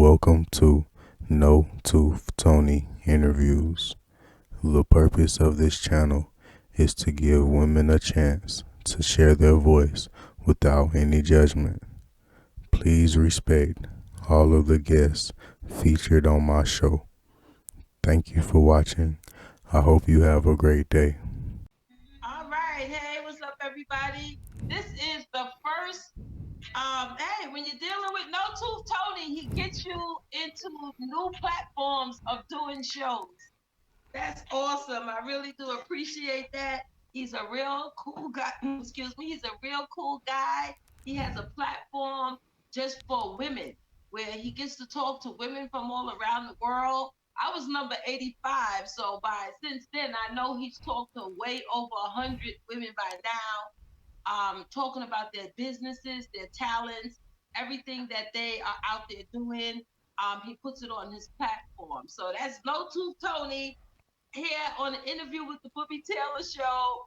Welcome to No Tooth Tony Interviews. The purpose of this channel is to give women a chance to share their voice without any judgment. Please respect all of the guests featured on my show. Thank you for watching. I hope you have a great day. All right. Hey, what's up, everybody? This is the first. Hey, when you're dealing with No Tooth Tony, he gets you into new platforms of doing shows. That's awesome. I really do appreciate that. He's a real cool guy. Excuse me. He's a real cool guy. He has a platform just for women where he gets to talk to women from all around the world. I was number 85, so by since then I know he's talked to way over 100 women by now, talking about their businesses, their talents, everything that they are out there doing. He puts it on his platform. So that's No Tooth Tony here on the interview with the Bubby Taylor Show,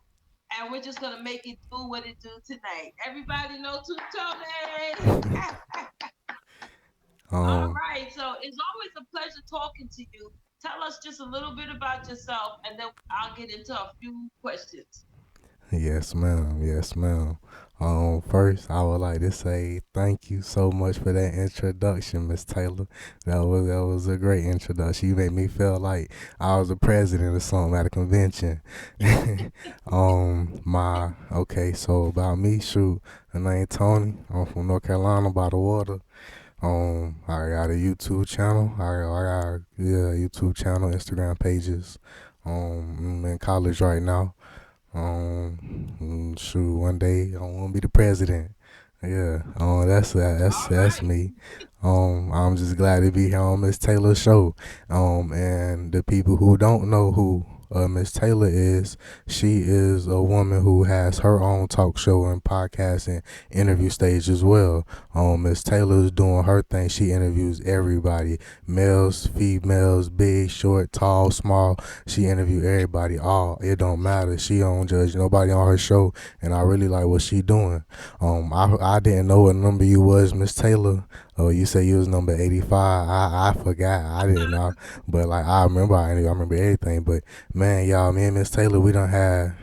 and we're just gonna make it do what it do tonight. Everybody know Tooth Tony. All Um, right, so it's always a pleasure talking to you. Tell us just a little bit about yourself, and then I'll get into a few questions. Yes, ma'am. Yes, ma'am. First, I would like to say thank you so much for that introduction, Miss Taylor. That was a great introduction. You made me feel like I was the president or something at a convention. My okay. So about me, shoot, my name Tony. I'm from North Carolina by the water. I got a YouTube channel. I got YouTube channel, Instagram pages. I'm in college right now. Shoot, one day I want to be the president. Yeah, that's All me. I'm just glad to be here on Miss Taylor's show. And the people who don't know who Miss Taylor is, she is a woman who has her own talk show and podcast and interview stage as well. Miss Taylor is doing her thing. She interviews everybody, males, females, big, short, tall, small. She interview everybody. All it don't matter. She don't judge nobody on her show, and I really like what she doing. I didn't know what number you was, Miss Taylor. Oh, you say you was number 85. I forgot. I didn't know, but like I remember. I remember everything. But man, y'all, me and Miss Taylor, we don't have.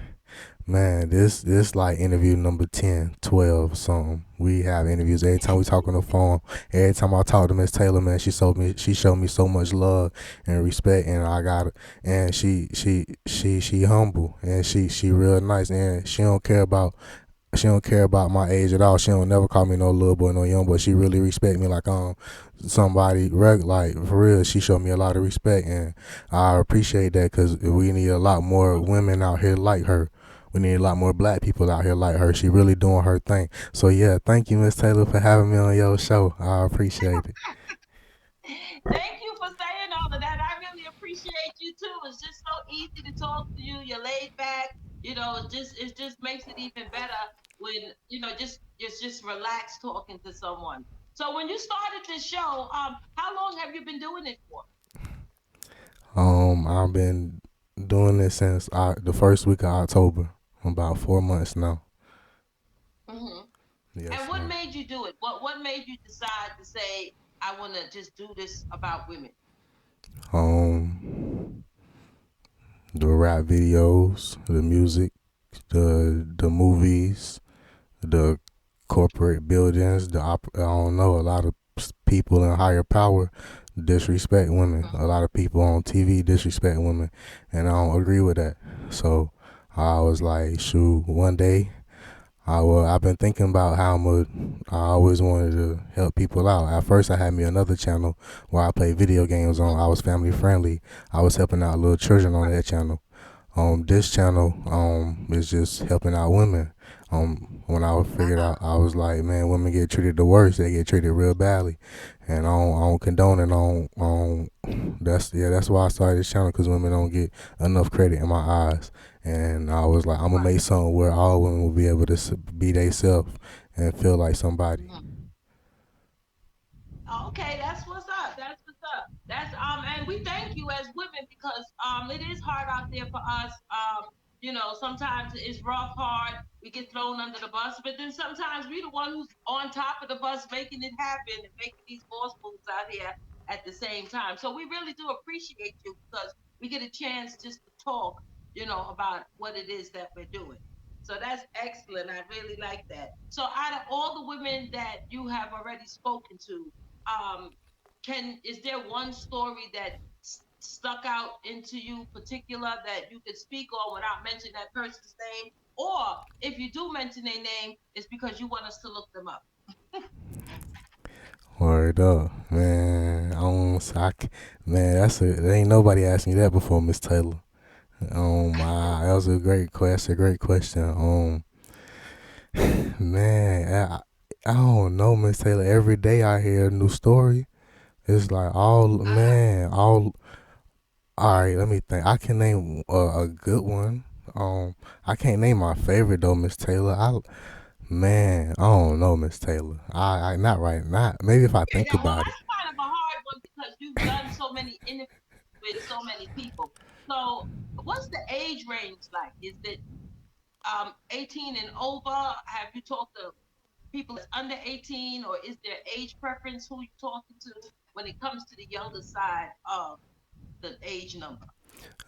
Man, this like interview number 10, 12, something. We have interviews every time we talk on the phone. Every time I talk to Miss Taylor, man, she showed me so much love and respect, and I got it. And she humble, and she real nice, and she don't care about my age at all. She don't never call me no little boy, no young boy. She really respect me like somebody like for real. She showed me a lot of respect, and I appreciate that because we need a lot more women out here like her. We need a lot more black people out here like her. She really doing her thing. So yeah, thank you, Miss Taylor, for having me on your show. I appreciate it. Thank you for saying all of that. I really appreciate you too. It's just so easy to talk to you. You're laid back. It just makes it even better when just it's just relaxed talking to someone. So when you started this show, how long have you been doing it for? I've been doing this since the first week of October. About 4 months now. Hmm. And Yes, what ma'am. made you do it? What made you decide to say I want to just do this about women? Um, the rap videos, the music, the movies, the corporate buildings. I don't know. A lot of people in higher power disrespect women. A lot of people on TV disrespect women, and I don't agree with that. So I was like, shoot, one day I've been thinking about how much I always wanted to help people out. At first, I had me another channel where I play video games on. I was family friendly. I was helping out little children on that channel. This channel is just helping out women. When I figured Uh-huh. out, I was like, man, women get treated the worst. They get treated real badly, and I don't condone it. That's why I started this channel because women don't get enough credit in my eyes. And I was like, I'm gonna Right. make something where all women will be able to be themselves and feel like somebody. Mhm. Okay, that's what's up. That's what's up. And we thank you as women because it is hard out there for us. Sometimes it's rough, hard. We get thrown under the bus, but then sometimes we the one who's on top of the bus making it happen and making these boss moves out here at the same time. So we really do appreciate you because we get a chance just to talk, about what it is that we're doing. So that's excellent. I really like that. So out of all the women that you have already spoken to, can is there one story that stuck out into you particular that you could speak on without mentioning that person's name? Or if you do mention their name, it's because you want us to look them up. Word up, man. Man, there ain't nobody asked me that before, Miss Taylor. That was a great question. A great question. Man, I don't know, Miss Taylor. Every day I hear a new story. It's like all Uh-huh. man, all. All right, let me think. I can name a good one. I can't name my favorite though, Miss Taylor. I don't know, Miss Taylor. I not right. Not maybe if I Okay, think now, well, about it. that's kind of a hard one because you've done so many interviews with so many people. So, what's the age range like? Is it 18 and over? Have you talked to people that's under 18, or is there age preference who you're talking to when it comes to the younger side of the age number?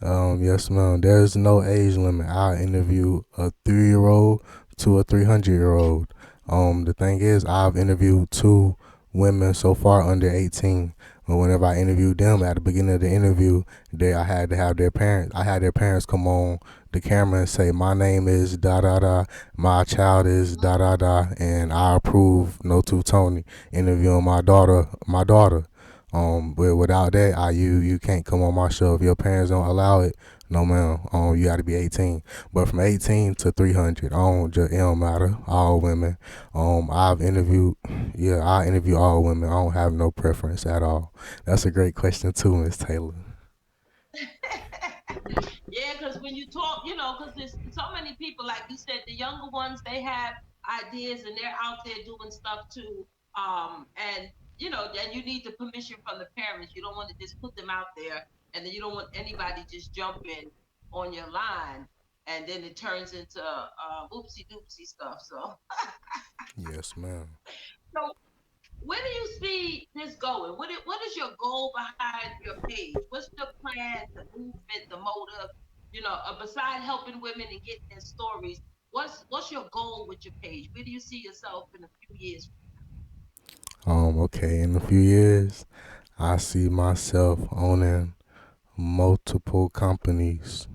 Yes, ma'am. There's no age limit. I interview a 3 year old to a 300-year-old. The thing is, I've interviewed two women so far under 18. But whenever I interviewed them at the beginning of the interview, I had to have their parents. I had their parents come on the camera and say, "My name is da da da. My child is Mm-hmm. da da da, and I approve No Tooth Tony interviewing my daughter. My daughter." But without that, you can't come on my show if your parents don't allow it. No ma'am. You got to be 18. But from 18 to 300, it don't matter. All women. I've interviewed. Yeah, I interview all women. I don't have no preference at all. That's a great question too, Miss Taylor. Yeah, because when you talk, because there's so many people, like you said, the younger ones, they have ideas and they're out there doing stuff too. And then you need the permission from the parents. You don't want to just put them out there, and then you don't want anybody just jumping on your line, and then it turns into oopsie doopsie stuff. Yes, ma'am. So where do you see this going? What is your goal behind your page? What's the plan, the movement, the motive? Beside helping women and getting their stories, what's your goal with your page? Where do you see yourself in a few years? Okay. In a few years, I see myself owning multiple companies,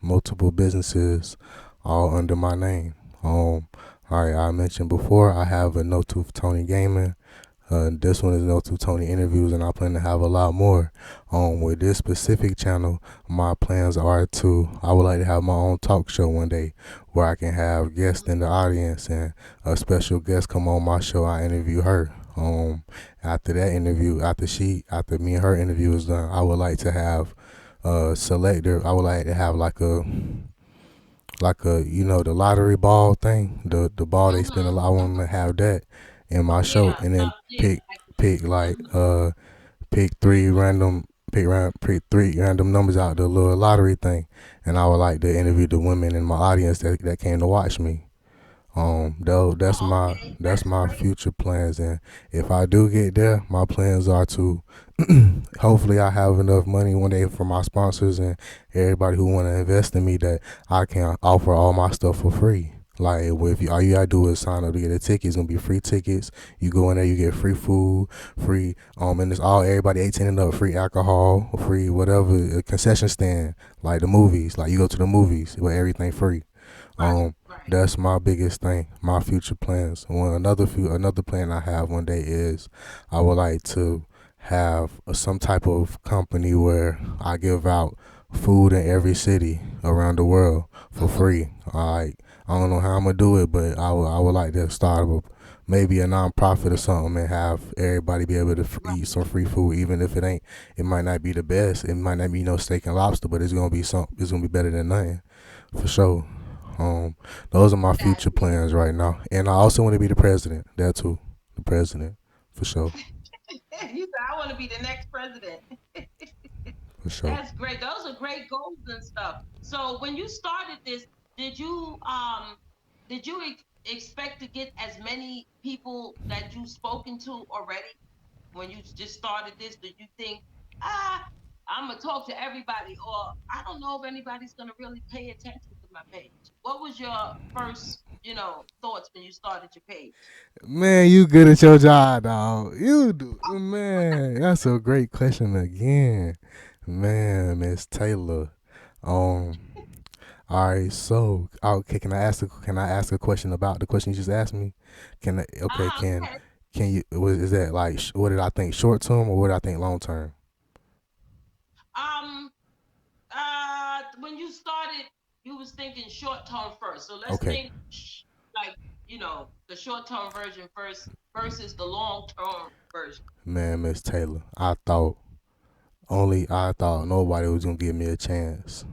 multiple businesses, all under my name. All right, I mentioned before I have a No Tooth Tony Gaming. This one is No Tooth Tony interviews, and I plan to have a lot more. With this specific channel, my plans are I would like to have my own talk show one day where I can have guests in the audience and a special guest come on my show. I interview her. After that interview, after me and her interview is done, I would like to have a selector. I would like to have like a the lottery ball thing, the ball they spin a Mm-hmm. lot. I want Mm-hmm. to have that in my show, Yeah. and then Yeah. pick pick like Mm-hmm. pick three random pick three random numbers out the little lottery thing, and I would like to interview the women in my audience that came to watch me. Though Oh, okay. that's That's my great. future plans, and if I do get there, my plans are to hopefully I have enough money one day for my sponsors and everybody who want to invest in me that I can offer all my stuff for free. Like if you, all you gotta do is sign up to get a ticket, it's gonna be free tickets. You go in there, you get free food, free and it's all everybody 18 and up, free alcohol, free whatever, a concession stand, like the movies. Like you go to the movies, with everything free. Right. Um, Right. that's my biggest thing. My future plans. Another plan I have one day is I would like to have some type of company where I give out food in every city around the world for Mm-hmm. free. I don't know how I'm gonna do it, but I would like to start maybe a nonprofit or something and have everybody be able to eat Right. some free food, even if it might not be the best. It might not be no steak and lobster, but it's gonna be some. It's gonna be better than nothing, for sure. Um, those are my future Exactly. plans right now, and I also want to be the president. That too, the president, for sure. You said I want to be the next president. for sure. That's great. Those are great goals and stuff. So when you started this, did you um did you expect to get as many people that you've spoken to already when you just started this? Did you think, ah, I'm gonna talk to everybody, or I don't know if anybody's gonna really pay attention to my page? What was your first, thoughts when you started your page? Man, you good at your job, dog. You do, man. That's a great question again, man, Miss Taylor. Um, all right. So, okay, can I ask a question about the question you just asked me? Can I, okay? Go Can ahead. can you? Is that like what did I think short term or what did I think long term? Um, when you started, you was thinking short term first. So let's Okay, think like the short term version first versus the long term version. man, Miss Taylor. I thought nobody was gonna give me a chance.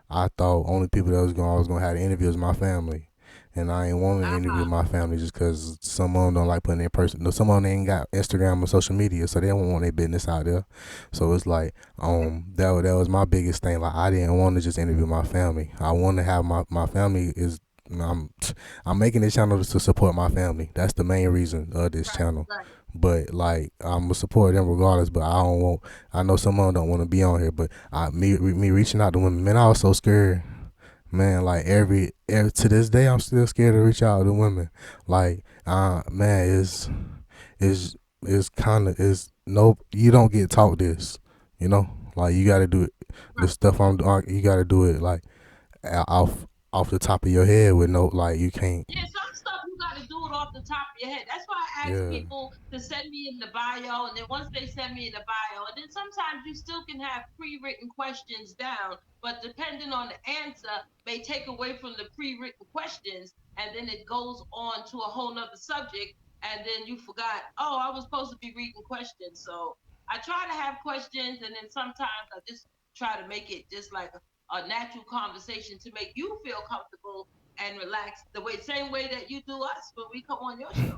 I thought only people that I was gonna have to interview was my family, and I ain't want to Uh interview huh. my family just because some of them don't like putting their person. No, some of them ain't got Instagram or social media, so they don't want their business out there. So it's like that was my biggest thing. Like I didn't want to just interview my family. I want to have my family is. I'm I'm making this channel to support my family. That's the main reason of this Right. channel. Right. But like I'm gonna support them regardless. But I don't want. I know some of them don't want to be on here. But me reaching out to women, man, I was so scared, man. Like every to this day, I'm still scared to reach out to women. Like man, is kind of is no. You don't get taught this, you know. Like you got to do it. The Right. stuff I'm doing, you got to do it like off the top of your head with no like you can't. Yeah, some stuff you got to do it off the top of your head. That's why I ask Yeah, people to send me in the bio, and then once they send me in the bio, and then sometimes you still can have pre-written questions down, but depending on the answer, may take away from the pre-written questions, and then it goes on to a whole nother subject, and then you forgot, oh, I was supposed to be reading questions. So I try to have questions, and then sometimes I just try to make it just like a natural conversation to make you feel comfortable and relax the same way that you do us when we come on your show.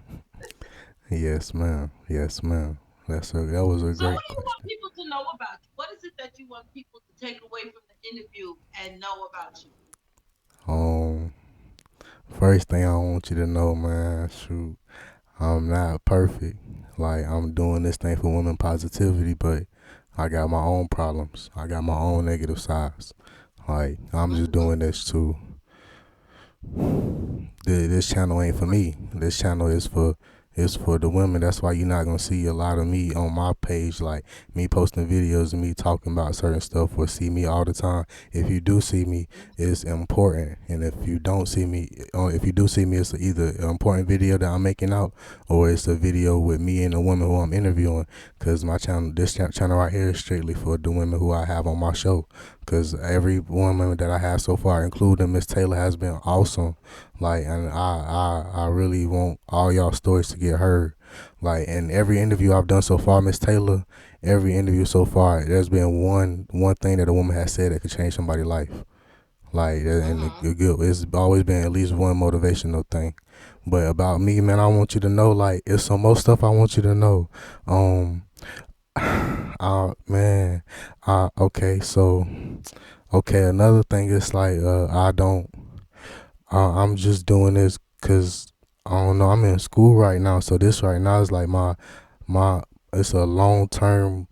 yes, ma'am. Yes, ma'am. That was a So, what great do you want question. people to know about you? What is it that you want people to take away from the interview and know about you? Um, First thing I want you to know, man, shoot, I'm not perfect. Like I'm doing this thing for women positivity, but I got my own problems. I got my own negative sides. Like I'm just Mm-hmm. doing this to this channel ain't for me. This channel is for the women. That's why you're not gonna see a lot of me on my page, like me posting videos and me talking about certain stuff, or see me all the time. If you do see me, it's important, and if you don't see me, if you do see me, it's either an important video that I'm making out, or it's a video with me and a woman who I'm interviewing. Cause my channel, this channel right here, is strictly for the women who I have on my show. Cause every woman that I have so far, including Miss Taylor, has been awesome. Like, and I really want all y'all stories to get heard. Like, in every interview I've done so far, Miss Taylor, every interview so far, there's been one thing that a woman has said that could change somebody's life. Like, and Mm-hmm. it's always been at least one motivational thing. But about me, man, I want you to know, like, it's some more stuff I want you to know. Um, man, okay, another thing is like, I don't I'm just doing this because I don't know. I'm in school right now, so this right now is like my. It's a long term.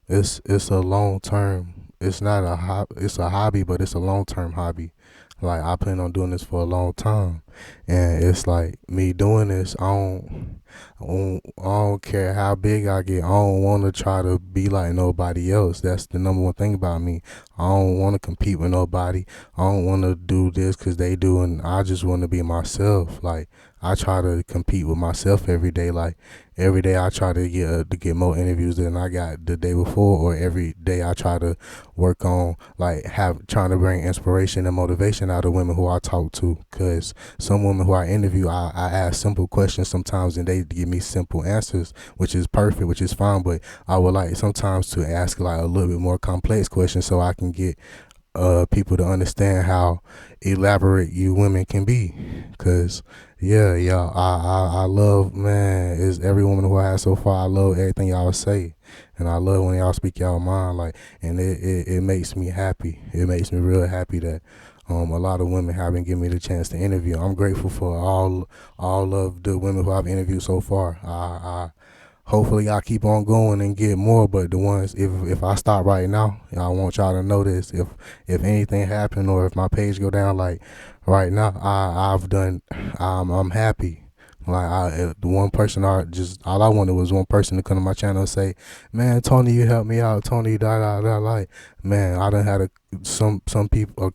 It's a long term. It's not a hobby. It's a hobby, but it's a long term hobby. Like I plan on doing this for a long time, and it's like me doing this. I don't care how big I get. I don't want to try to be like nobody else. That's the number one thing about me. I don't want to compete with nobody. I don't want to do this because they do, and I just want to be myself. Like I try to compete with myself every day. Like every day I try to get more interviews than I got the day before, or every day I try to work on like have trying to bring inspiration and motivation out of women who I talk to. Cause some women who I interview, I ask simple questions sometimes, and they give me simple answers, which is perfect, which is fine. But I would like sometimes to ask like a little bit more complex questions so I can get people to understand how elaborate you women can be. Cause yeah, I love, man. Is every woman who I have so far. I love everything y'all say, and I love when y'all speak y'all mind. Like, and it makes me happy. It makes me real happy that a lot of women have been giving me the chance to interview. I'm grateful for all of the women who I've interviewed so far. I hopefully I keep on going and get more. But the ones, if I stop right now, I want y'all to know this. If anything happen or if my page go down, like right now, I've done. I'm happy. Like the one person, I just all I wanted was one person to come to my channel and say, "Man, Tony, you helped me out. Tony, da da da." Like, man, I done had some people.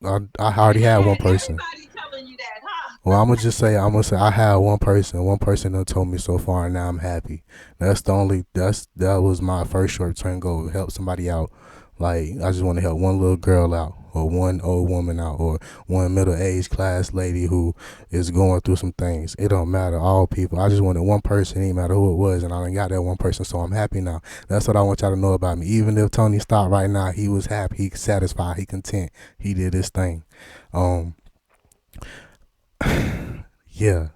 I already had one Man, person. everybody telling you that, huh? Well, I'm gonna say I had one person. One person that told me so far, and now I'm happy. That was my first short term goal. Help somebody out. Like, I just want to help one little girl out, or one old woman out, or one middle aged class lady who is going through some things. It don't matter. All people. I just wanted one person. It didn't matter who it was, and I done got that one person. So I'm happy now. That's what I want y'all to know about me. Even if Tony stopped right now, he was happy. He satisfied. He content. He did his thing. Um. Yeah.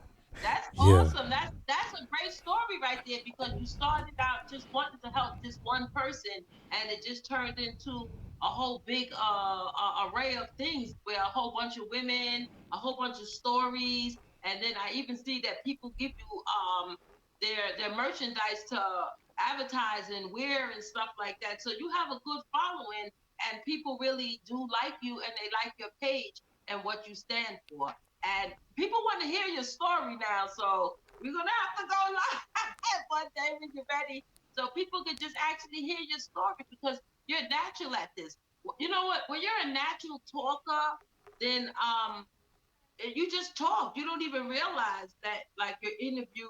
That's Yeah. awesome. That's a great story right there because you started out just wanting to help this one person, and it just turned into a whole big array of things where a whole bunch of women, a whole bunch of stories, and then I even see that people give you their merchandise to advertise and wear and stuff like that. So you have a good following, and people really do like you, and they like your page and what you stand for. And people want to hear your story now, so we're gonna have to go live one day when you're ready, so people can just actually hear your story because you're natural at this. You know what? When you're a natural talker, then you just talk. You don't even realize that like you're interviewed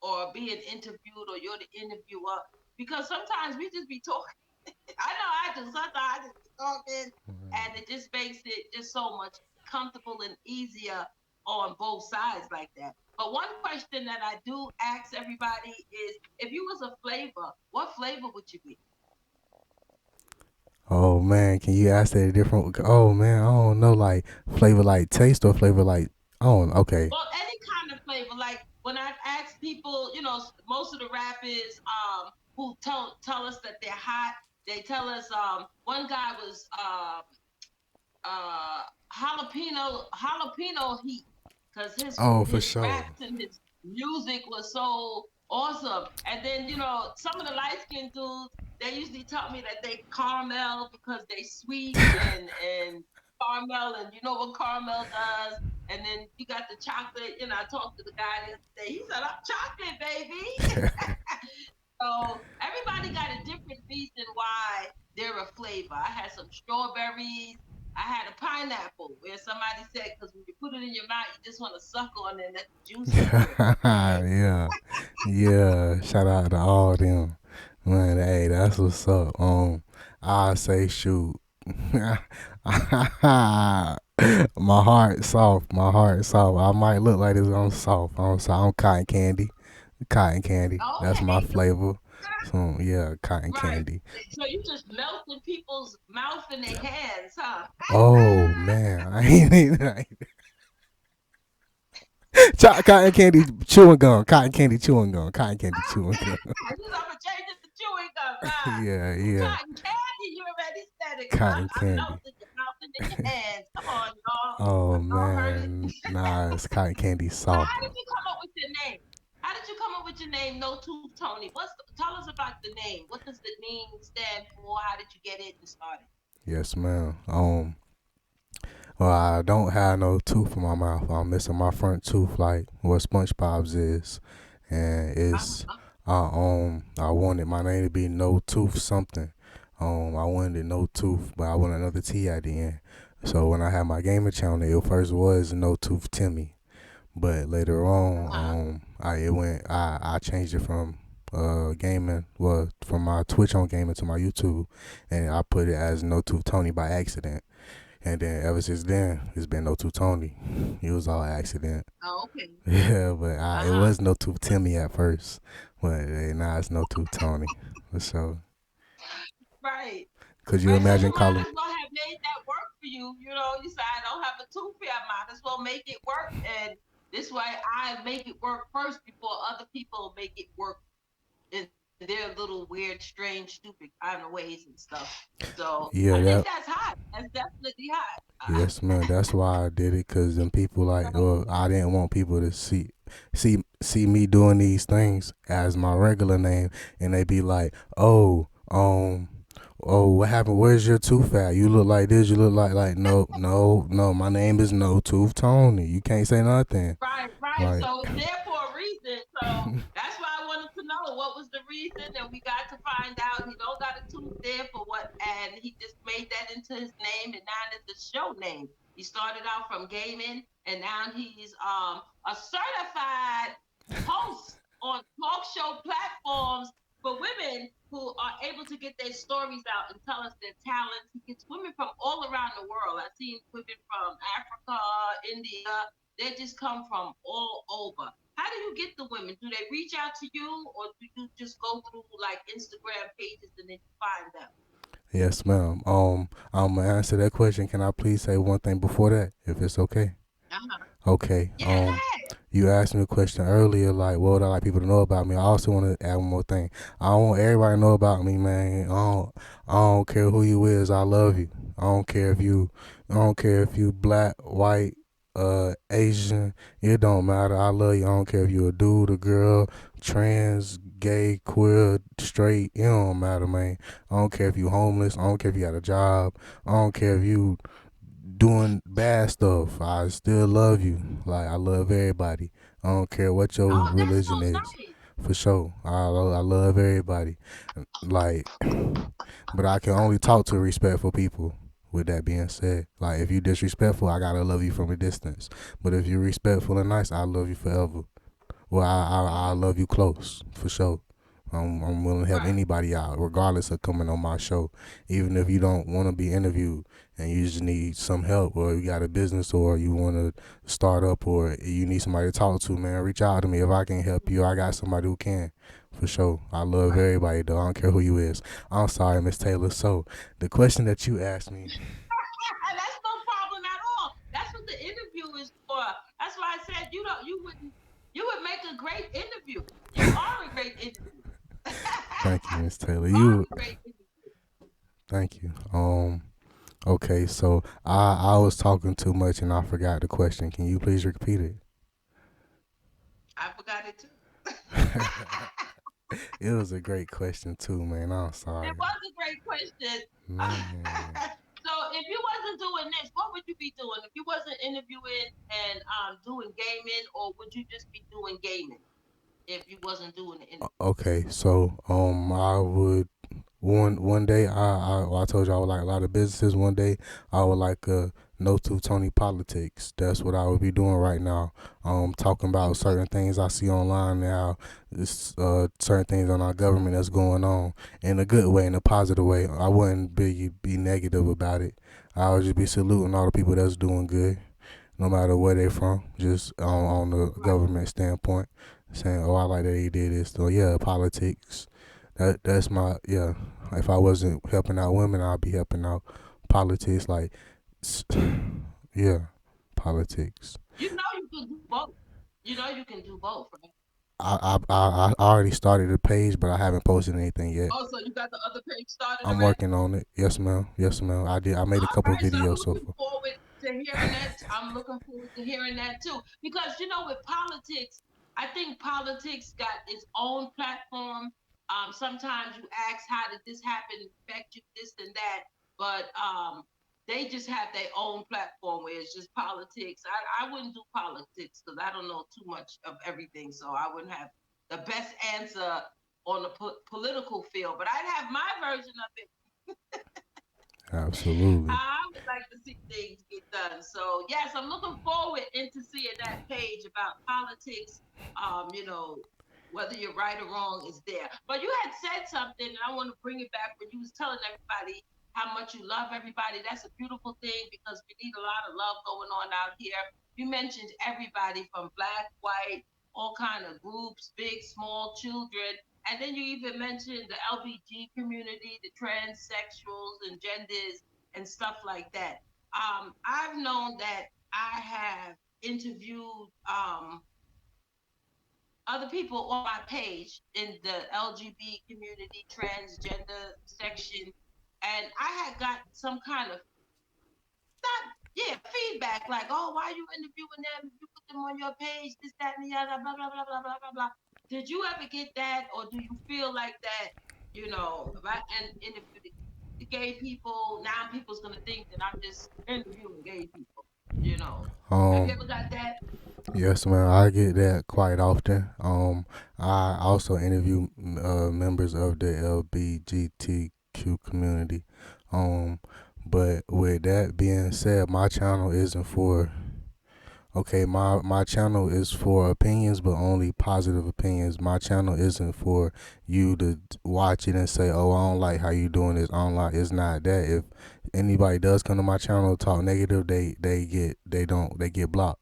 or being interviewed or you're the interviewer because sometimes we just be talking. I know I do. Sometimes I just be talking, and it just makes it just so much comfortable and easier on both sides like that. But one question that I do ask everybody is, if you was a flavor, what flavor would you be? Oh man, can you ask that a different? Oh man, I don't know. Like flavor, like taste, or flavor, like I don't. Okay. Well, any kind of flavor. Like when I ask people, most of the rappers who tell us that they're hot, they tell us one guy was jalapeno heat because his Oh, for his sure. raps and his music was so awesome. And then some of the light skinned dudes, they usually tell me that they caramel because they sweet and caramel, and you know what caramel does. And then you got the chocolate. I talked to the guy the other day. He said, "I'm chocolate, baby." So everybody got a different reason why they're a flavor. I had some strawberries. I had a pineapple where somebody said, because when you put it in your mouth, you just want to suck on it and let the juices drip. Okay. Yeah, yeah. Shout out to all them. Man, hey, that's what's up. I say shoot. My heart soft. My heart soft. I might look like this. I'm soft. I'm cotton candy. Cotton candy. That's my Okay. flavor. So yeah, cotton Right. candy. So you just melting people's mouth in their hands, huh? Oh man, I ain't even. Cotton candy chewing gum. Cotton candy chewing gum. Cotton candy chewing gum. I'm gonna change it to chewing gum. Yeah, yeah. Cotton candy, you already said it, cause Cotton I'm candy. melting your mouth and in your hands. Come on, y'all. Oh Don't hurt it. man, nah, it's cotton candy So soft. how did you come up with your name? How did you come up with your name, No Tooth Tony? Tell us about the name. What does the name stand for? How did you get it and started? Yes, ma'am. Well, I don't have no tooth in my mouth. I'm missing my front tooth, like what SpongeBob's is, and it's Uh-huh. I wanted my name to be No Tooth something. I wanted No Tooth, but I wanted another T at the end. So when I had my gamer channel, it first was No Tooth Timmy. But later on, Uh-huh. I changed it from gaming, well, from my Twitch on gaming to my YouTube, and I put it as No Tooth Tony by accident. And then ever since then, it's been No Tooth Tony. It was all accident. Oh, okay. Yeah, but it Uh-huh. was No Tooth Timmy at first, but now it's No Tooth Tony. So Right. could you Right. So you imagine might calling? as well have made that for you. You know, you say I don't have a tooth fairy. I might as well make it work. And this way I make it work first before other people make it work in their little weird, strange, stupid kind of ways and stuff. So I think Yeah, that's that hot. That's definitely hot. yes, man. That's why I did it, cause then people like, well, I didn't want people to see me doing these things as my regular name, and they be like, oh, what happened? Where's your tooth at? You look like this. You look like no, no, no. My name is No Tooth Tony. You can't say nothing. Right, right. Like, So it's there for a reason. So that's why I wanted to know what was the reason, and we got to find out. He don't got a tooth there for what, and he just made that into his name, and now it's a show name. He started out from gaming, and now he's a certified host on talk show platforms for women who are able to get their stories out and tell us their talents. He gets women from all around the world. I've seen women from Africa, India, they just come from all over. How do you get the women? Do they reach out to you, or do you just go through like Instagram pages and then you find them? yes, ma'am. I'm gonna answer that question. Can I please say one thing before that, if it's okay? Uh-huh. Okay. Yeah, go ahead. You asked me a question earlier, like, what would I like people to know about me? I also want to add one more thing. I don't want everybody to know about me, man. I don't care who you is. I love you. I don't care if you, I don't care if you black, white, Asian. It don't matter. I love you. I don't care if you a dude, a girl, trans, gay, queer, straight. It don't matter, man. I don't care if you homeless. I don't care if you got a job. I don't care if you doing bad stuff. I still love you. Like I love everybody. I don't care what your Oh, that's so religion is. nice. For sure. I love everybody. Like, but I can only talk to respectful people. With that being said, like if you disrespectful, I gotta love you from a distance. But if you're respectful and nice, I love you forever. Well, I Mm-hmm. love you close for sure. I'm willing to help Right. anybody out, regardless of coming on my show. Even if you don't want to be interviewed and you just need some help, or you got a business, or you want to start up, or you need somebody to talk to, man, reach out to me. If I can help you, I got somebody who can. For sure. I love Right. everybody, though. I don't care who you is. I'm sorry, Miss Taylor. So, the question that you asked me, That's no problem at all. That's what the interview is for. That's why I said you would make a great interview. You are a great interview. thank you, Miss Taylor. You are You, a great interview. thank you. Okay, so I was talking too much and I forgot the question. Can you please repeat it? I forgot it too. It was a great question too, man. I'm It sorry, was a great question. man. So if you wasn't doing this, what would you be doing? If you wasn't interviewing and doing gaming, or would you just be doing gaming if you wasn't doing the interview? Okay, so I would one day I told you I would like a lot of businesses. One day I would like no to Tony politics. That's what I would be doing right now. Talking about certain things I see online now. It's certain things on our government that's going on in a good way, in a positive way. I wouldn't be negative about it. I would just be saluting all the people that's doing good, no matter where they're from, just on the Right. government standpoint, saying, "Oh, I like that he did this." So yeah, politics. That's my yeah. If I wasn't helping out women, I'd be helping out politics. Like, yeah, politics. You know you can do both. You know you can do both, right? I already started a page, but I haven't posted anything yet. Oh, so you got the other page started I'm already? working on it. Yes, ma'am. Yes, ma'am. I did. I made a All couple right, so I'm videos so looking far. forward to hearing that. I'm looking forward to hearing that too, because with politics, I think politics got its own platform. Sometimes you ask, how did this happen, affect you, this and that, but they just have their own platform where it's just politics. I wouldn't do politics because I don't know too much of everything, so I wouldn't have the best answer on the political field, but I'd have my version of it Absolutely. how I would like to see things get done. So yes, I'm looking forward into seeing that page about politics. Whether you're right or wrong is there. But you had said something, and I want to bring it back when you was telling everybody how much you love everybody. That's a beautiful thing because we need a lot of love going on out here. You mentioned everybody from black, white, all kind of groups, big, small, children. And then you even mentioned the LBG community, the transsexuals and genders and stuff like that. I've known that I have interviewed other people on my page in the LGBT community, transgender section, and I had got some kind of not yeah feedback like, oh, why are you interviewing them? You put them on your page, this, that, and the other, blah blah blah blah blah blah blah. Did you ever get that, or do you feel like that? You know, if I and interview the gay people, now people's gonna think that I'm just interviewing gay people. You know, have you Um, ever got that? yes, man, I get that quite often. I also interview members of the LGBTQ community. Um, but with that being said, my channel isn't for okay, my channel is for opinions, but only positive opinions. My channel isn't for you to watch it and say, "Oh, I don't like how you doing this." I don't like. It's not that. If anybody does come to my channel talk negative, they get blocked.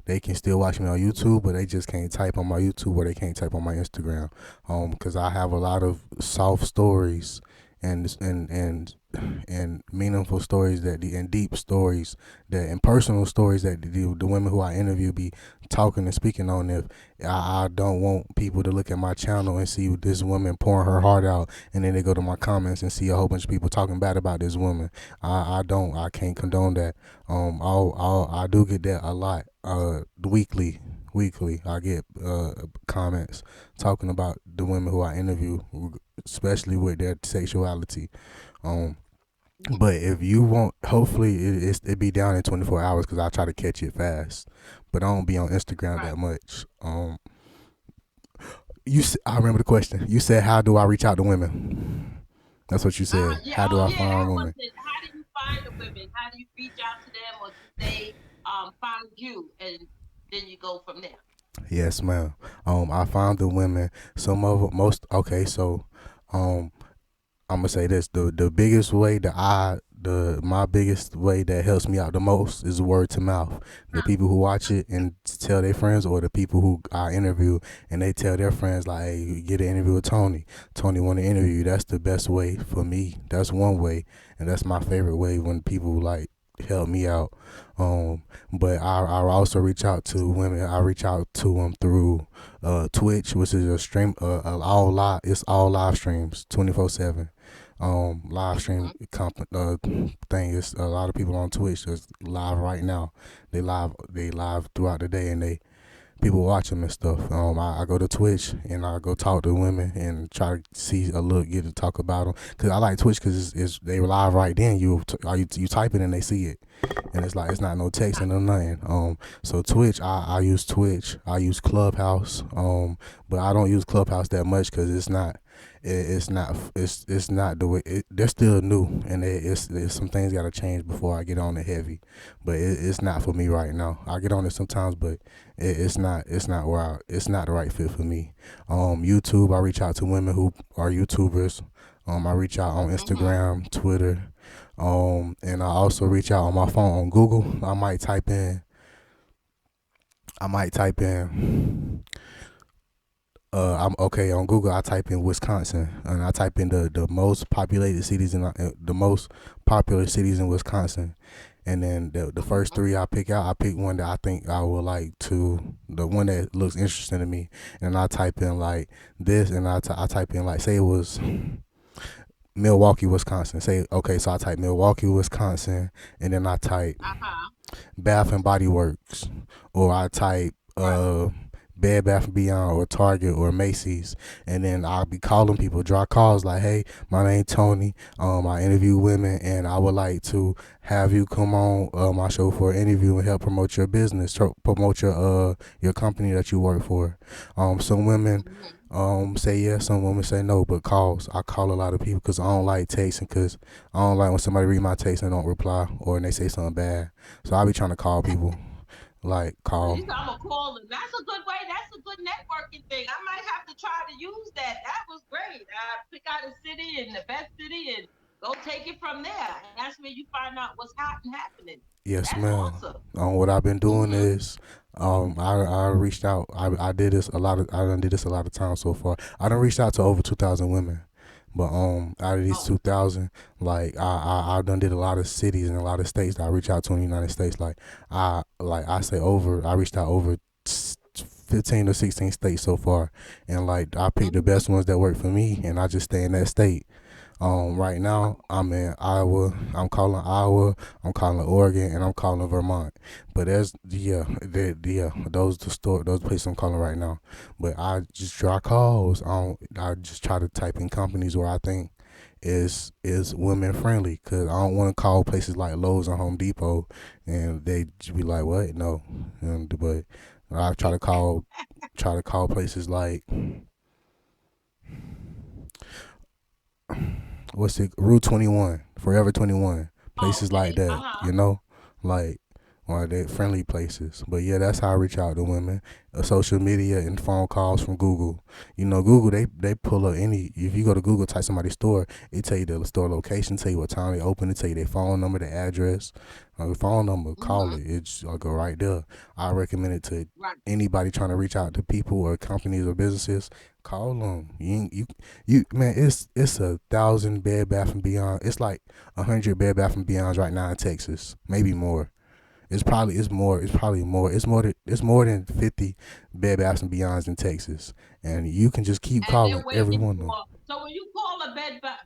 They can still watch me on YouTube, but they just can't type on my YouTube or they can't type on my Instagram. Because I have a lot of soft stories and and and and meaningful stories and deep stories that and personal stories that the women who I interview be talking and speaking on. If I don't want people to look at my channel and see this woman pouring her heart out, and then they go to my comments and see a whole bunch of people talking bad about this woman. I can't condone that. I do get that a lot. Weekly, I get comments talking about the women who I interview, especially with their sexuality. Um, but if you want, hopefully it be down in 24 hours because I try to catch it fast. But I don't be on Instagram Right. that much. I remember the question. You said, "How do I reach out to women?" That's what you said. Yeah. How do Oh, I yeah. That find women? wasn't. How do you find the women? How do you reach out to them, or do they find you, and then you go from there? Yes, ma'am. I found the women. Some of them, most. Okay, so, um, I'm gonna say this: the biggest way that my biggest way that helps me out the most is word to mouth. The people who watch it and tell their friends, or the people who I interview and they tell their friends like, "Hey, get an interview with Tony. Tony want to interview you." That's the best way for me. That's one way, and that's my favorite way when people like help me out. Um, but I also reach out to women. I reach out to them through Twitch, which is a stream, all live. It's all live streams, 24/7. Live stream Mm-hmm. thing is a lot of people on Twitch that's live right now. They live throughout the day, and they people watch them and stuff. I go to Twitch and I go talk to women and try to see a look, get to talk about them. Cause I like Twitch because it's they live right then. You type it and they see it, and it's like it's not no texting or nothing. So Twitch, I use Twitch. I use Clubhouse. But I don't use Clubhouse that much because it's not the way they're still new and it's some things got to change before I get on it heavy, but it's not for me right now. I get on it sometimes, but it's not the right fit for me. YouTube, I reach out to women who are YouTubers. I reach out on Mm-hmm. Instagram, Twitter, and I also reach out on my phone on Google. I might type in I'm okay on Google. I type in Wisconsin and I type in the most populated cities in the most popular cities in Wisconsin, and then the first Mm-hmm. three I pick out. I pick one that I think I would like to, the one that looks interesting to me, and I type in like this, and I type in like say it was Milwaukee, Wisconsin. Say okay, so I type Milwaukee, Wisconsin, and then I type Uh-huh. Bath and Body Works, or I type Right. Bed Bath and Beyond or Target or Macy's, and then I'll be calling people, draw calls like, "Hey, my name Tony. I interview women, and I would like to have you come on my show for an interview and help promote your business, promote your company that you work for." Some women Mm-hmm. say yes, some women say no, but calls. I call a lot of people because I don't like texting because I don't like when somebody read my text and don't reply or they say something bad. So I be trying to call people, like So call. you said I'm gonna call them. That's a good way. That's a good networking thing. I might have to try to use that. That was great. Pick out a city and the best city and go take it from there. And that's where you find out what's hot and happening. Yes, That's ma'am. awesome. What I've been doing Mm-hmm. is, I reached out. I did this a lot of. I done did this a lot of times so far. I done reached out to over 2,000 women. But out of these Oh, 2,000, like I done did a lot of cities and a lot of states that I reach out to in the United States. I say over I reached out over 15 or 16 states so far, and like I picked the mm-hmm. best ones that work for me, and I just stay in that state. Right now I'm in Iowa. I'm calling Iowa. I'm calling Oregon, and I'm calling Vermont. But there's yeah, those those places I'm calling right now. But I just try calls. I just try to type in companies where I think is women friendly, because I don't want to call places like Lowe's and Home Depot, and they just be like, what? No, but I try to call places like what's it, Route 21, Forever 21, places like Okay. that, Uh-huh. like one of the friendly places. But yeah, that's how I reach out to women. Social media and phone calls from Google. Google, they pull up any. If you go to Google, type somebody's store, it tell you the store location, tell you what time they open, it tell you their phone number, the address, the phone number. Call Mm-hmm. it. It's I'll go right there. I recommend it to Right. anybody trying to reach out to people or companies or businesses. Call them. You man, it's 1,000 Bed Bath and Beyond. It's like 100 Bed Bath and Beyonds right now in Texas, maybe more. It's more. It's probably more. It's more than 50 Bed Baths and Beyonds in Texas, and you can just keep And calling they're every waiting one of them. for. So when you call a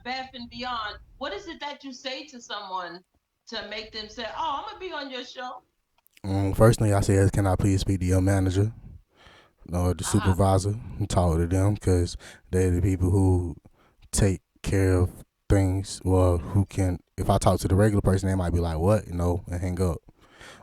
Bath and Beyond, what is it that you say to someone to make them say, "Oh, I'm gonna be on your show"? First thing I say is, can I please speak to your manager or the Uh-huh. supervisor and talk to them, because they're the people who take care of things. Well, who can? If I talk to the regular person, they might be like, "What?" And hang up.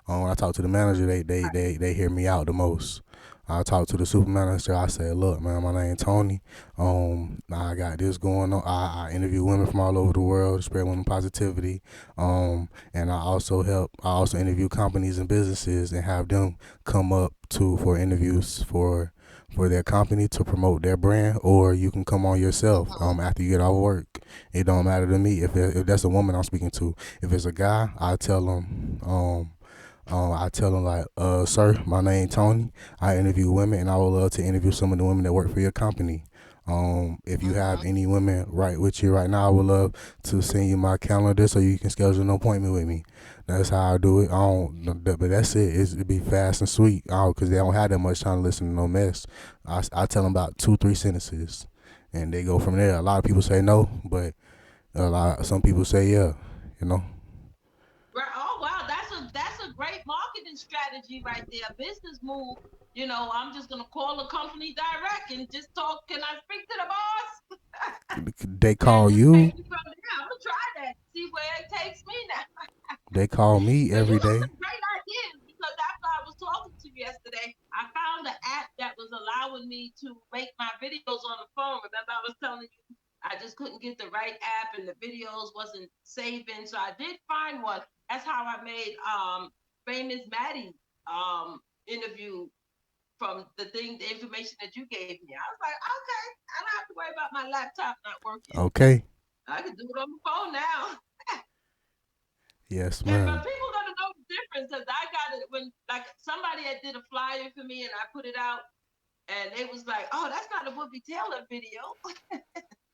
When I talk to the manager, they hear me out the most. I talk to the super manager. I say, look, man, my name Tony. I got this going on. I interview women from all over the world to spread women positivity. And I also help. I also interview companies and businesses and have them come up to for interviews for their company to promote their brand, or you can come on yourself Mm-hmm. after you get off work. It don't matter to me if that's a woman I'm speaking to. If it's a guy, I tell them I tell them like, sir, my name Tony. I interview women, and I would love to interview some of the women that work for your company. If you have Mm-hmm. any women right with you right now, I would love to send you my calendar so you can schedule an appointment with me. That's how I do it. I don't, but that's it. It'd be fast and sweet. Because they don't have that much time to listen to no mess. I tell them about 2, 3 sentences, and they go from there. A lot of people say no, but some people say yeah. You know. Right. Oh wow, that's a great marketing strategy right there. Business move. I'm just gonna call the company direct and just talk. Can I speak to the boss? They And call just take you. it from there. I'm gonna try that. See where it takes me now. They call me But you every got day. some great ideas because after I was talking to you yesterday, I found an app that was allowing me to make my videos on the phone. Remember, I was telling you I just couldn't get the right app and the videos wasn't saving. So I did find one. That's how I made famous Maddie interview from the information that you gave me. I was like, okay, I don't have to worry about my laptop not working. Okay. I can do it on the phone now. Yes, And but ma'am. people gonna know the difference because I got it when like somebody had did a flyer for me and I put it out and they was like, "Oh, that's not a Whoopi Taylor video."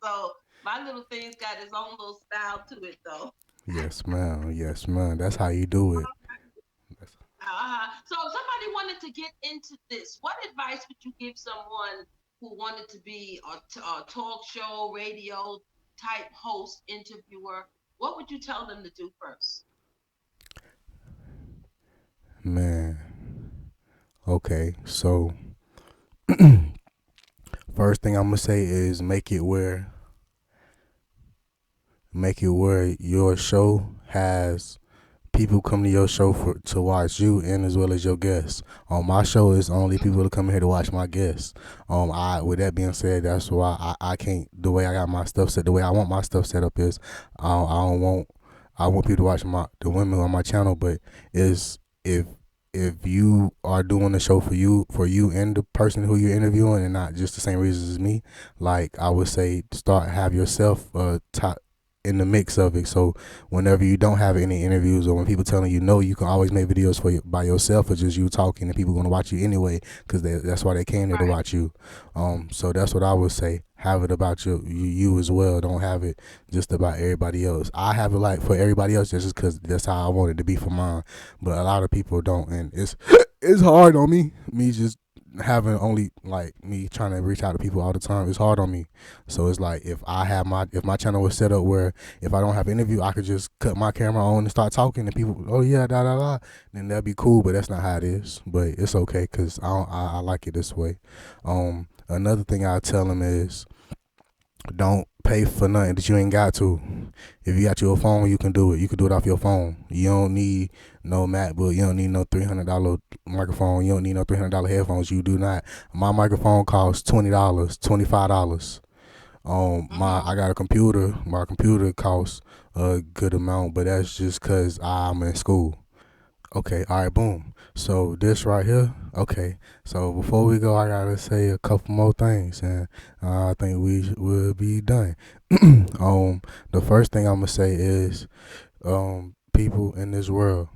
So my little thing's got its own little style to it though. Yes, ma'am. Yes, ma'am. That's how you do it. That's, So if somebody wanted to get into this, what advice would you give someone who wanted to be a talk show, radio type host, interviewer? What would you tell them to do first? man. Okay. So first thing I'm gonna say is make it where your show has people come to your show to watch you and as well as your guests. On my show is only people that come here to watch my guests. I with that being said, that's why I can't the way I got my stuff set the way I want my stuff set up is I don't want I want people to watch the women on my channel, but is if you are doing the show for you and the person who you're interviewing and not just the same reasons as me, like I would say start have yourself top in the mix of it. So whenever you don't have any interviews or when people telling you no, you can always make videos for you by yourself or just you talking, and people gonna watch you anyway because that's why they came there to Right. watch you. So that's what I would say. Have it about you as well. Don't have it just about everybody else. I have it like for everybody else just because that's how I want it to be for mine. But a lot of people don't, and it's hard on me. Me just having only like me trying to reach out to people all the time. It's hard on me. So it's like if my channel was set up where if I don't have an interview, I could just cut my camera on and start talking, and people, oh yeah, da da da, then that'd be cool. But that's not how it is. But it's okay because I like it this way. Another thing I tell them is don't pay for nothing that you ain't got to. If you got your phone, you can do it. You can do it off your phone. You don't need no MacBook. You don't need no $300 microphone. You don't need no $300 headphones. You do not. My microphone costs $20, $25. My Mm-hmm. I got a computer. My computer costs a good amount, but that's just cause I'm in school. Okay, all right, boom. So this right here, okay. So before we go, I gotta say a couple more things, and I think will be done. um, the first thing I'm gonna say is, people in this world,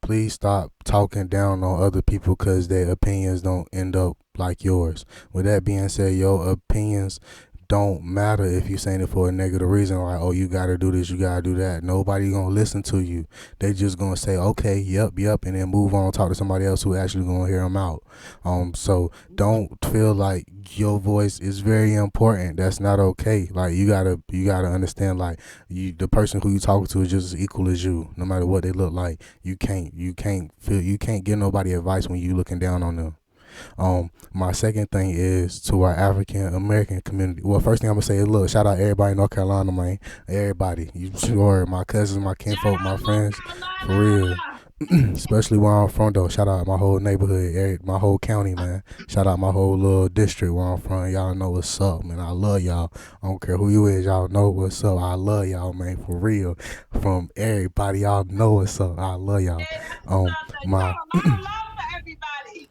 please stop talking down on other people because their opinions don't end up like yours. With that being said, your opinions don't matter if you're saying it for a negative reason, like, oh, you gotta do this, you gotta do that. Nobody gonna listen to you. They just gonna say, okay, yep, and then move on, talk to somebody else who actually gonna hear them out. So don't feel like your voice is very important. That's not okay. Like you gotta understand, like the person who you talking to is just as equal as you, no matter what they look like. You can't give nobody advice when you looking down on them. My second thing is to our African American community. Well, first thing I'm gonna say is, look, shout out everybody in North Carolina, man. Everybody, you sure my cousins, my Shout kinfolk, out my North friends, for real. Carolina. Especially where I'm from, though. Shout out my whole neighborhood, my whole county, man. Shout out my whole little district where I'm from. Y'all know what's up, man. I love y'all. I don't care who you is, y'all know what's up. I love y'all, man, for real. From everybody, y'all know what's up. I love y'all. Yeah, that's what's Um, up. Now, you my got a lot of love for everybody.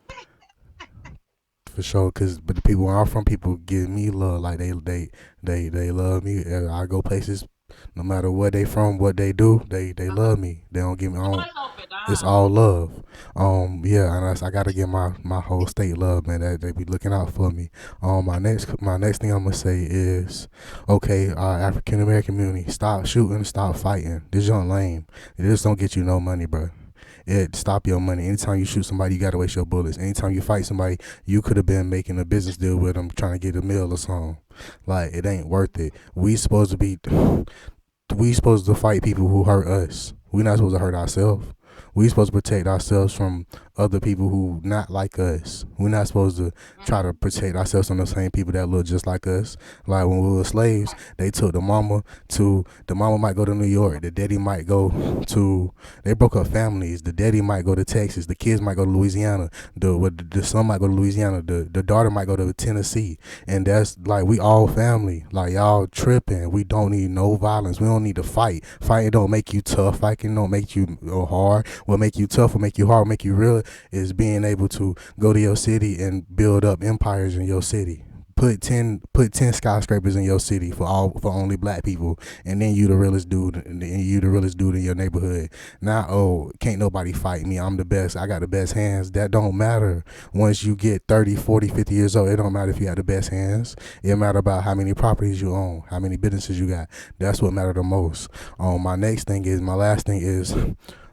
For sure, cause but the people where I'm from, people give me love, like they love me. I go places, no matter where they from, what they do, they love me. They don't give me. I don't, Doors open. it's Ah. all love. Yeah, and I gotta give my whole state love, man. That they be looking out for me. My next thing I'm gonna say is, okay, African American community, stop shooting, stop fighting. This young lame. This don't get you no money, bro. It stop your money. Anytime you shoot somebody, you gotta waste your bullets. Anytime you fight somebody, you could have been making a business deal with them, trying to get a meal or something. Like it ain't worth it. We supposed to fight people who hurt us. We not supposed to hurt ourselves. We supposed to protect ourselves from other people who not like us. We're not supposed to try to Mm-hmm. protect ourselves from the same people that look just like us. Like when we were slaves, they took the mama might go to New York, the daddy might go to. They broke up families. The daddy might go to Texas, the kids might go to Louisiana, the son might go to Louisiana, the daughter might go to Tennessee, and that's like we all family. Like y'all tripping. We don't need no violence. We don't need to fight. Fighting don't make you tough. Fighting don't make you hard. What make you tough? What make you hard? What make you real is being able to go to your city and build up empires in your city. Put ten skyscrapers in your city for only black people, and then you the realest dude, and then you the realest dude in your neighborhood. Not, oh, can't nobody fight me. I'm the best. I got the best hands. That don't matter. Once you get 30, 40, 50 years old, it don't matter if you have the best hands. It matter about how many properties you own, how many businesses you got. That's what matter the most. My last thing is,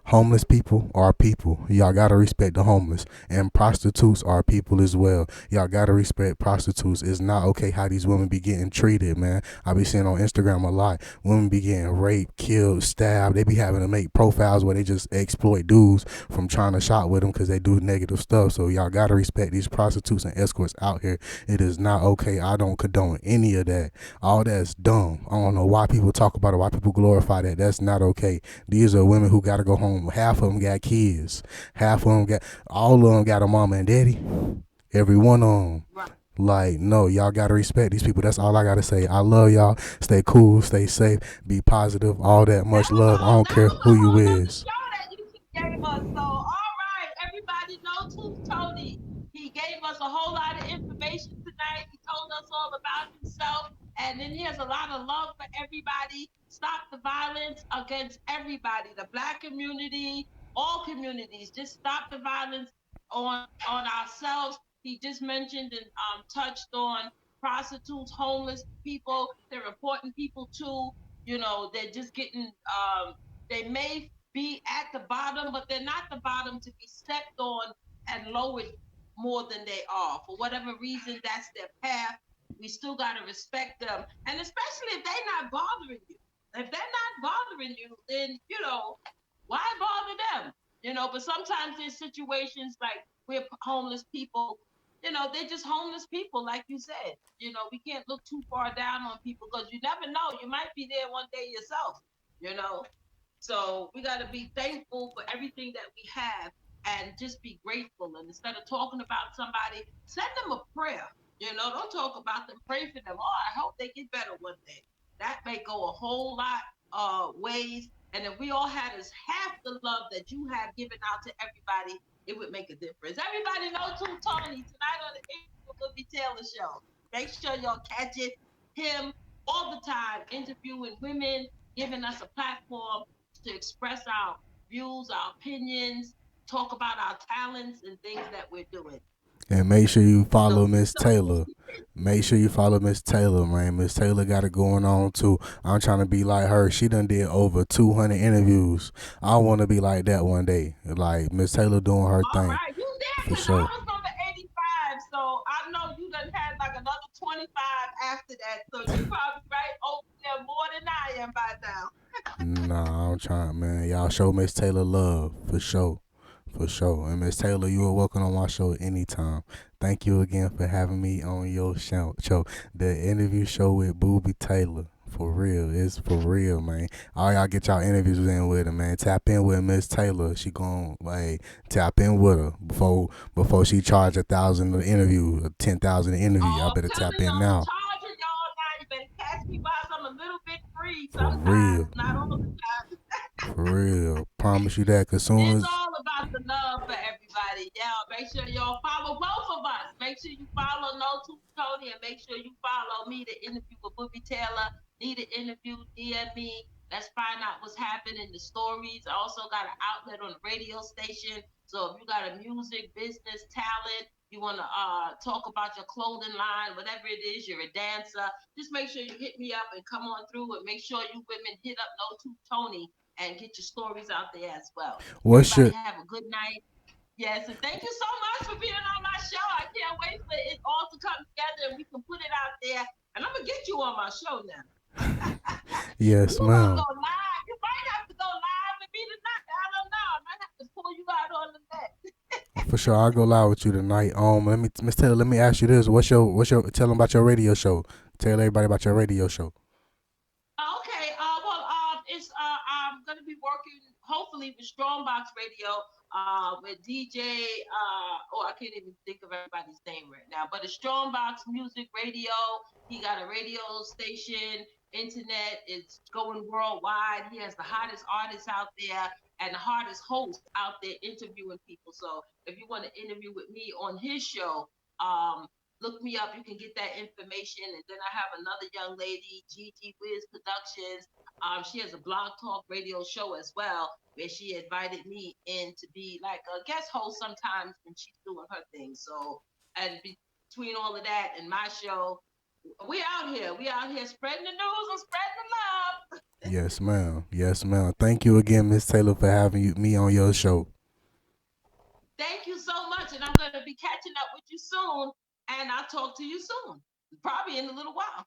homeless people are people. Y'all gotta respect the homeless. And prostitutes are people as well. Y'all gotta respect prostitutes. It's not okay how these women be getting treated, man. I be seeing on Instagram a lot. Women be getting raped, killed, stabbed. They be having to make profiles where they just exploit dudes from trying to shop with them because they do negative stuff. So y'all gotta respect these prostitutes and escorts out here. It is not okay. I don't condone any of that. All that's dumb. I don't know why people talk about it, why people glorify that. That's not okay. These are women who gotta go home. Half of them got kids. All of them got a mama and daddy. Every one of them. Right. Like, no, y'all gotta respect these people. That's all I gotta say. I love y'all. Stay cool, stay safe, be positive. All that much love. I don't That care was a who you whole nother is. show that you just gave us. So, all right, everybody, no tooth Tony. He gave us a whole lot of information tonight. He told us all about himself, and then he has a lot of love for everybody. Stop the violence against everybody, the black community, all communities. Just stop the violence on ourselves. He just mentioned and touched on prostitutes, homeless people. They're important people too. They're just getting. They may be at the bottom, but they're not the bottom to be stepped on and lowered more than they are. For whatever reason, that's their path. We still got to respect them. And especially if they're not bothering you. If they're not bothering you, then, why bother them? But sometimes there's situations like we're homeless people, they're just homeless people, like you said. We can't look too far down on people because you never know. You might be there one day yourself, you know. So we got to be thankful for everything that we have and just be grateful. And instead of talking about somebody, send them a prayer. Don't talk about them. Pray for them. Oh, I hope they get better one day. That may go a whole lot ways. And if we all had as half the love that you have given out to everybody, it would make a difference. Everybody know too, Tony, tonight on the Bubby Taylor show. Make sure y'all catch it. Him all the time interviewing women, giving us a platform to express our views, our opinions, talk about our talents and things that we're doing. And make sure you So follow keep Miss those Taylor. Make sure you follow Miss Taylor, man. Miss Taylor got it going on too. I'm trying to be like her. She done did over 200 interviews. I want to be like that one day. Like Miss Taylor doing her all thing right, you there? for Cause I sure. was number 85, so I know you done had like another 25 after that. So you probably right over there more than I am by now. Nah, I'm trying, man. Y'all show Miss Taylor love for sure. For sure. And Miss Taylor, you are welcome on my show anytime. Thank you again for having me on your show. The interview show with Booby Taylor. For real. It's for real, man. All y'all get y'all interviews in with her, man. Tap in with Miss Taylor. She gon' like tap in with her before she charge 1,000 an interview, 10,000 an interview. Y'all Oh, I'm better tap telling in y'all, I'm now. charging y'all now. You better catch me while I'm a little bit free For sometimes, real. not all the time. For real. Promise you that. Cause soon It's as all about the love for everybody. Y'all make sure y'all follow both of us. Make sure you follow No Two Tony and make sure you follow me to interview with Booby Taylor. Need an interview, DM me. Let's find out what's happening in the stories. I also got an outlet on the radio station. So if you got a music, business, talent, you want to talk about your clothing line, whatever it is, you're a dancer, just make sure you hit me up and come on through and make sure you women hit up No Two Tony and get your stories out there as well. what's Everybody your have a good night. Yes, and thank you so much for being on my show. I can't wait for it all to come together and we can put it out there. And I'm gonna get you on my show now. yes, You gonna ma'am. go live? You might have to go live with me tonight. I don't know. I might have to pull you out on the net. For sure, I'll go live with you tonight. Let me, Miss Taylor, let me ask you this: tell them about your radio show. Tell everybody about your radio show. Okay. Well, it's I'm gonna be working hopefully with Strongbox Radio. With DJ. Oh, I can't even think of everybody's name right now. But it's Strongbox Music Radio. He got a radio station, internet. It's going worldwide. He has the hottest artists out there and the hottest hosts out there interviewing people. So if you want to interview with me on his show, um, look me up. You can get that information. And then I have another young lady, Gigi Wiz Productions. She has a blog talk radio show as well, where she invited me in to be like a guest host sometimes when she's doing her thing. So, and between all of that and my show, we out here. We out here spreading the news and spreading the love. Yes, ma'am. Yes, ma'am. Thank you again, Miss Taylor, for having me on your show. Thank you so much. And I'm going to be catching up with you soon. And I'll talk to you soon, probably in a little while.